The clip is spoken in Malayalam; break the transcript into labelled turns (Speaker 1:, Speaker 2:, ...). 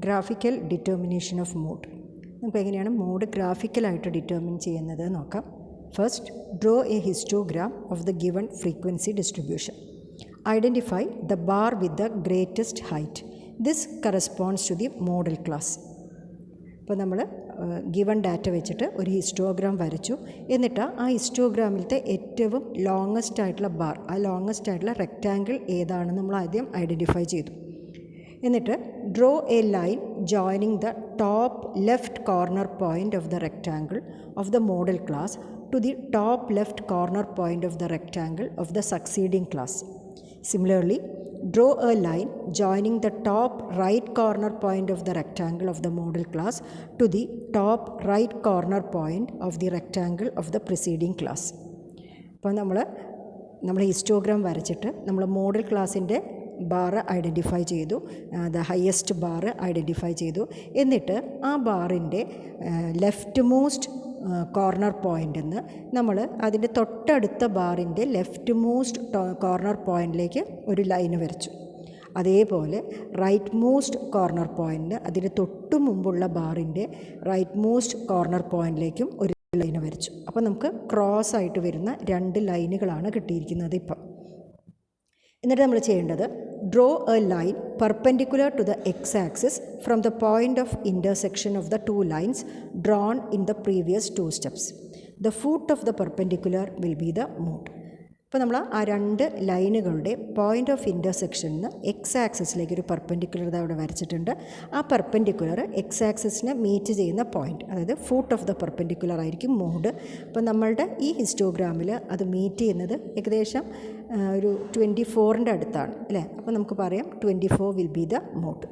Speaker 1: Graphical determination of mood. നമുക്ക് എങ്ങനെയാണ് മൂഡ് ഗ്രാഫിക്കലായിട്ട് ഡിറ്റർമിൻ ചെയ്യുന്നത് നോക്കാം. First, draw a histogram of the given frequency distribution. Identify the bar with the greatest height. This corresponds to the modal class. ഇപ്പോൾ നമ്മൾ ഗിവൺ ഡാറ്റ വെച്ചിട്ട് ഒരു ഹിസ്റ്റോഗ്രാം വരച്ചു. എന്നിട്ട് ആ ഹിസ്റ്റോഗ്രാമിലത്തെ ഏറ്റവും ലോങ്ങസ്റ്റ് ആയിട്ടുള്ള ബാർ, ആ ലോങ്ങസ്റ്റ് ആയിട്ടുള്ള റെക്റ്റാങ്കിൾ ഏതാണെന്ന് നമ്മൾ ആദ്യം ഐഡൻറ്റിഫൈ ചെയ്തു. എന്നിട്ട് draw a line joining the top left corner point of the rectangle of the modal class to the top left corner point of the rectangle of the succeeding class. Similarly, draw a line joining the top right corner point of the rectangle of the model class to the top right corner point of the rectangle of the preceding class. അപ്പോൾ നമ്മൾ ഹിസ്റ്റോഗ്രാം വരച്ചിട്ട് നമ്മൾ മോഡൽ ക്ലാസ്സിൻ്റെ ബാർ ഐഡൻറ്റിഫൈ ചെയ്തു, ദ ഹയസ്റ്റ് ബാർ ഐഡൻറ്റിഫൈ ചെയ്തു. എന്നിട്ട് ആ ബാറിൻ്റെ ലെഫ്റ്റ് മോസ്റ്റ് കോർണർ പോയിൻ്റ് എന്ന് നമ്മൾ അതിൻ്റെ തൊട്ടടുത്ത ബാറിൻ്റെ ലെഫ്റ്റ് മോസ്റ്റ് കോർണർ പോയിൻറ്റിലേക്ക് ഒരു ലൈന് വരച്ചു. അതേപോലെ റൈറ്റ് മോസ്റ്റ് കോർണർ പോയിൻ്റ്, അതിന് തൊട്ട് മുമ്പുള്ള ബാറിൻ്റെ റൈറ്റ് മോസ്റ്റ് കോർണർ പോയിൻറ്റിലേക്കും ഒരു ലൈന് വരച്ചു. അപ്പോൾ നമുക്ക് ക്രോസ് ആയിട്ട് വരുന്ന രണ്ട് ലൈനുകളാണ് കിട്ടിയിരിക്കുന്നത് ഇപ്പം. എന്നിട്ട് നമ്മൾ ചെയ്യേണ്ടത്, draw a line perpendicular to the x axis from the point of intersection of the two lines drawn in the previous two steps. The foot of the perpendicular will be the mode. അപ്പോൾ നമ്മൾ ആ രണ്ട് ലൈനുകളുടെ പോയിൻ്റ് ഓഫ് ഇൻ്റർസെക്ഷനിൽ എക്സ് ആക്സിസിലേക്ക് ഒരു പെർപെൻഡിക്കുലർ അവിടെ വരച്ചിട്ടുണ്ട്. ആ പെർപെൻഡിക്കുലർ എക്സ് ആക്സിസിനെ മീറ്റ് ചെയ്യുന്ന പോയിൻ്റ്, അതായത് ഫൂട്ട് ഓഫ് ദ പെർപെൻഡിക്കുലർ ആയിരിക്കും മൂഡ്. അപ്പോൾ നമ്മളുടെ ഈ ഹിസ്റ്റോഗ്രാമിൽ അത് മീറ്റ് ചെയ്യുന്നത് ഏകദേശം ഒരു 24ൻ്റെ അടുത്താണ് അല്ലേ. അപ്പോൾ നമുക്ക് പറയാം 24 വിൽ ബി ദ മൂഡ്.